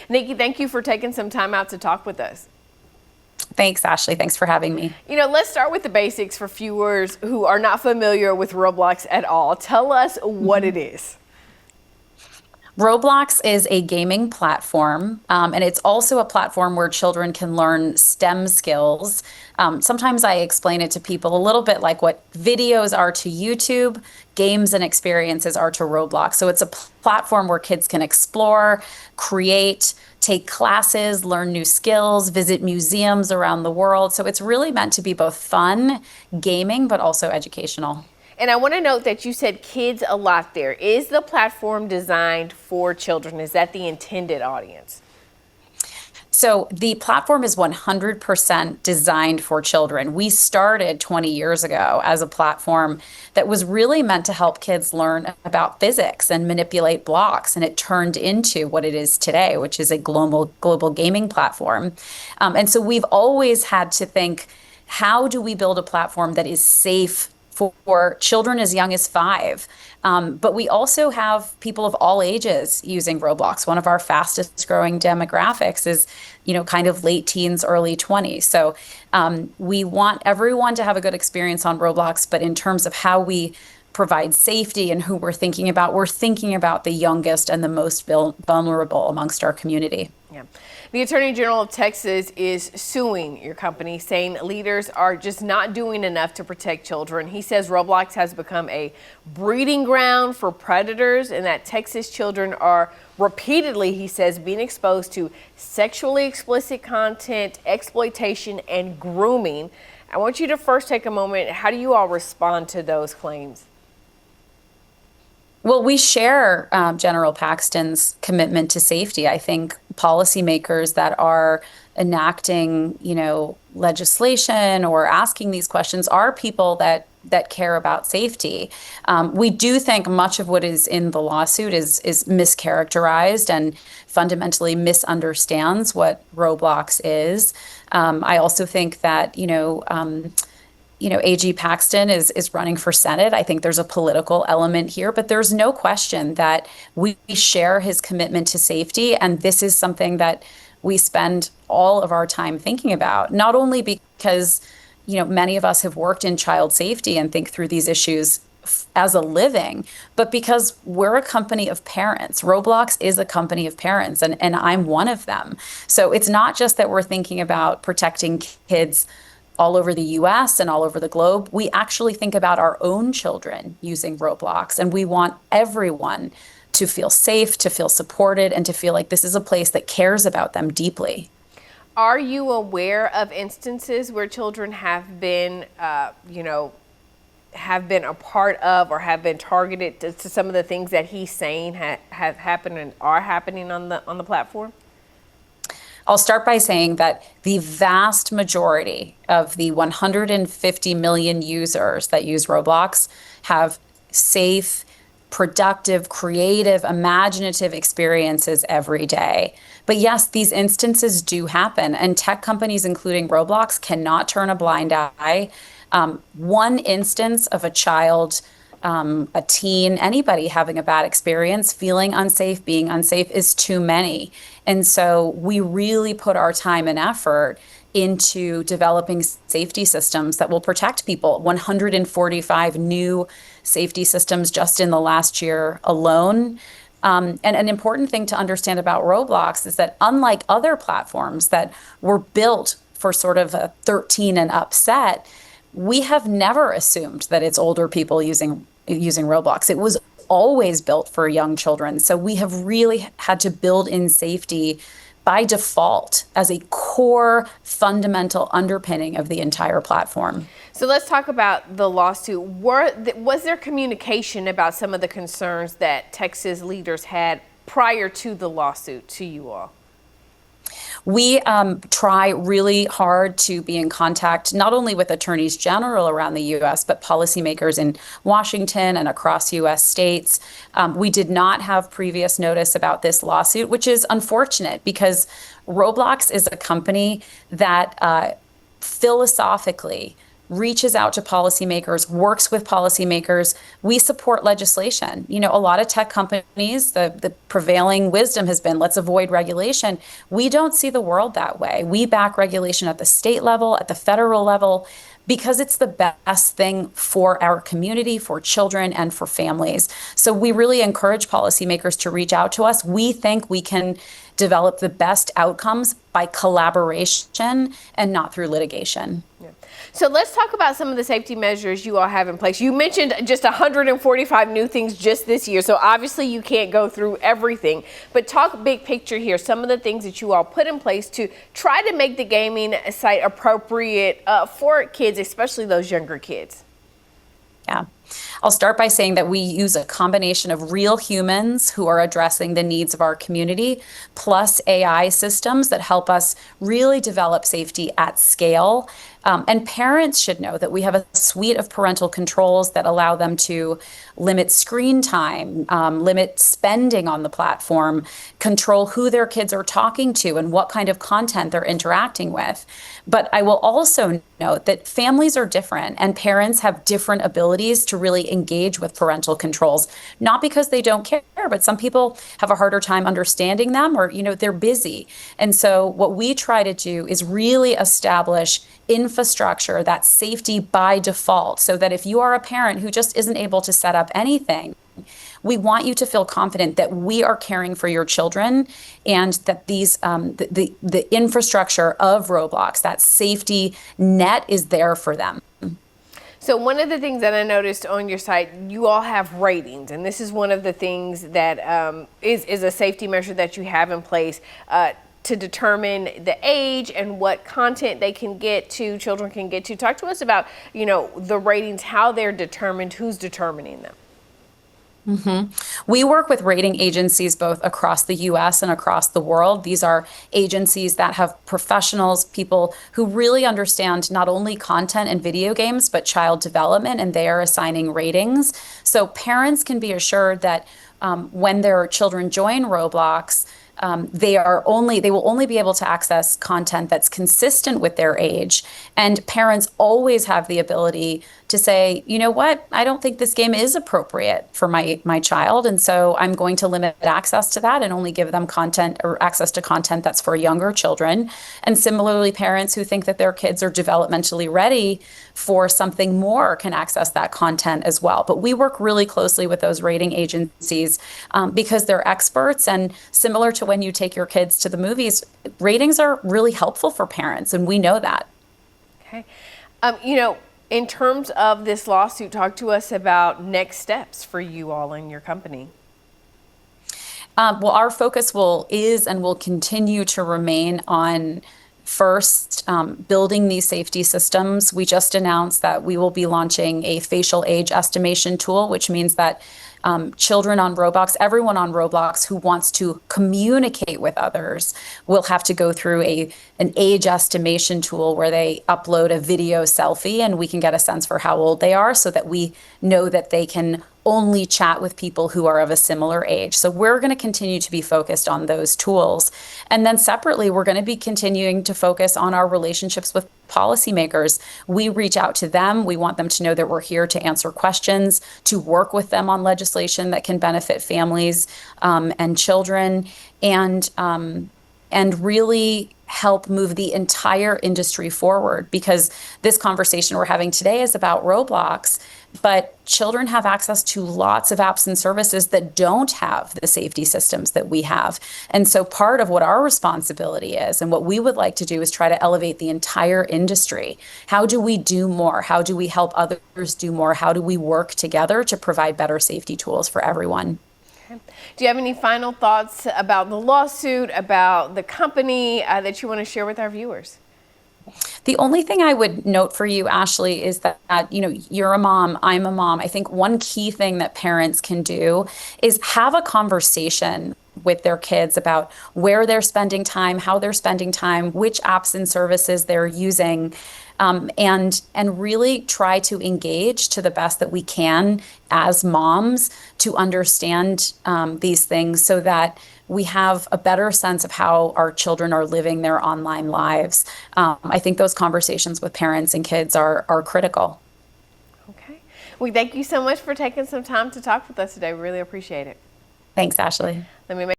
Nikki, thank you for taking some time out to talk with us. Thanks, Ashley. Thanks for having me. Let's start with the basics for viewers who are not familiar with Roblox at all. Tell us what it is. Roblox is a gaming platform, and it's also a platform where children can learn STEM skills. Sometimes I explain it to people a little bit like what videos are to YouTube, games and experiences are to Roblox. So it's a platform where kids can explore, create, take classes, learn new skills, visit museums around the world. So it's really meant to be both fun, gaming, but also educational. And I want to note that you said kids a lot there. Is the platform designed for children? Is that the intended audience? So the platform is 100% designed for children. We started 20 years ago as a platform that was really meant to help kids learn about physics and manipulate blocks, and it turned into what it is today, which is a global gaming platform. And so we've always had to think, how do we build a platform that is safe for children as young as 5. But we also have people of all ages using Roblox. One of our fastest growing demographics is, kind of late teens, early 20s. So we want everyone to have a good experience on Roblox, but in terms of how we provide safety and who we're thinking about the youngest and the most vulnerable amongst our community. Yeah. The Attorney General of Texas is suing your company, saying leaders are just not doing enough to protect children. He says Roblox has become a breeding ground for predators and that Texas children are repeatedly, he says, being exposed to sexually explicit content, exploitation, and grooming. I want you to first take a moment. How do you all respond to those claims? Well, we share General Paxton's commitment to safety. I think policymakers that are enacting, legislation or asking these questions are people that care about safety. We do think much of what is in the lawsuit is mischaracterized and fundamentally misunderstands what Roblox is. I also think that, AG Paxton is running for Senate. I think there's a political element here, but there's no question that we share his commitment to safety. And this is something that we spend all of our time thinking about, not only because, many of us have worked in child safety and think through these issues as a living, but because we're a company of parents. Roblox is a company of parents, and I'm one of them. So it's not just that we're thinking about protecting kids all over the US and all over the globe. We actually think about our own children using Roblox, and we want everyone to feel safe, to feel supported, and to feel like this is a place that cares about them deeply. Are you aware of instances where children have been, have been a part of or have been targeted to some of the things that he's saying have happened and are happening on the platform? I'll start by saying that the vast majority of the 150 million users that use Roblox have safe, productive, creative, imaginative experiences every day. But yes, these instances do happen, and tech companies, including Roblox, cannot turn a blind eye. One instance of a child, a teen, anybody having a bad experience, feeling unsafe, being unsafe is too many. And so we really put our time and effort into developing safety systems that will protect people. 145 new safety systems just in the last year alone. And an important thing to understand about Roblox is that unlike other platforms that were built for sort of a 13 and up set, we have never assumed that it's older people using Roblox. It was always built for young children. So we have really had to build in safety by default as a core fundamental underpinning of the entire platform. So let's talk about the lawsuit. Was there communication about some of the concerns that Texas leaders had prior to the lawsuit to you all? We try really hard to be in contact not only with attorneys general around the U.S., but policymakers in Washington and across U.S. states. We did not have previous notice about this lawsuit, which is unfortunate because Roblox is a company that philosophically reaches out to policymakers, works with policymakers. We support legislation. You know, a lot of tech companies, the prevailing wisdom has been, let's avoid regulation. We don't see the world that way. We back regulation at the state level, at the federal level, because it's the best thing for our community, for children, and for families. So we really encourage policymakers to reach out to us. We think we can develop the best outcomes by collaboration and not through litigation. Yeah. So let's talk about some of the safety measures you all have in place. You mentioned just 145 new things just this year, so obviously you can't go through everything, but talk big picture here, some of the things that you all put in place to try to make the gaming site appropriate for kids, especially those younger kids. Yeah. I'll start by saying that we use a combination of real humans who are addressing the needs of our community, plus AI systems that help us really develop safety at scale. And parents should know that we have a suite of parental controls that allow them to limit screen time, limit spending on the platform, control who their kids are talking to and what kind of content they're interacting with. But I will also note that families are different and parents have different abilities to really engage with parental controls, not because they don't care, but some people have a harder time understanding them, or, you know, they're busy. And so what we try to do is really establish infrastructure that's safety by default, so that if you are a parent who just isn't able to set up anything, we want you to feel confident that we are caring for your children, and that these the infrastructure of Roblox, that safety net, is there for them. So one of the things that I noticed on your site, you all have ratings, and this is one of the things that is a safety measure that you have in place to determine the age and what content they can get to, children can get to. Talk to us about, you know, the ratings, how they're determined, who's determining them. We work with rating agencies both across the US and across the world. These are agencies that have professionals, people who really understand not only content and video games, but child development, and they are assigning ratings. So parents can be assured that when their children join Roblox, they will only be able to access content that's consistent with their age. And parents always have the ability to say, you know what, I don't think this game is appropriate for my child, and so I'm going to limit access to that and only give them content or access to content that's for younger children. And similarly, parents who think that their kids are developmentally ready for something more can access that content as well. But we work really closely with those rating agencies because they're experts, and similar to when you take your kids to the movies, ratings are really helpful for parents, and we know that. Okay. You know, in terms of this lawsuit, talk to us about next steps for you all in your company. Well, our focus is and will continue to remain on first, building these safety systems. We just announced that we will be launching a facial age estimation tool, which means that children on Roblox, everyone on Roblox who wants to communicate with others, will have to go through an age estimation tool where they upload a video selfie, and we can get a sense for how old they are, so that we know that they can only chat with people who are of a similar age. So we're going to continue to be focused on those tools. And then separately, we're going to be continuing to focus on our relationships with policymakers. We reach out to them. We want them to know that we're here to answer questions, to work with them on legislation that can benefit families and children, and really help move the entire industry forward, because this conversation we're having today is about Roblox, but children have access to lots of apps and services that don't have the safety systems that we have. And so part of what our responsibility is, and what we would like to do, is try to elevate the entire industry. How do we do more? How do we help others do more? How do we work together to provide better safety tools for everyone? Do you have any final thoughts about the lawsuit, about the company that you want to share with our viewers? The only thing I would note for you, Ashley, is that, you know, you're a mom, I'm a mom. I think one key thing that parents can do is have a conversation with their kids about where they're spending time, how they're spending time, which apps and services they're using, and really try to engage to the best that we can as moms to understand these things, so that we have a better sense of how our children are living their online lives. I think those conversations with parents and kids are critical. Okay. We thank you so much for taking some time to talk with us today. We really appreciate it. Thanks, Ashley. Let me make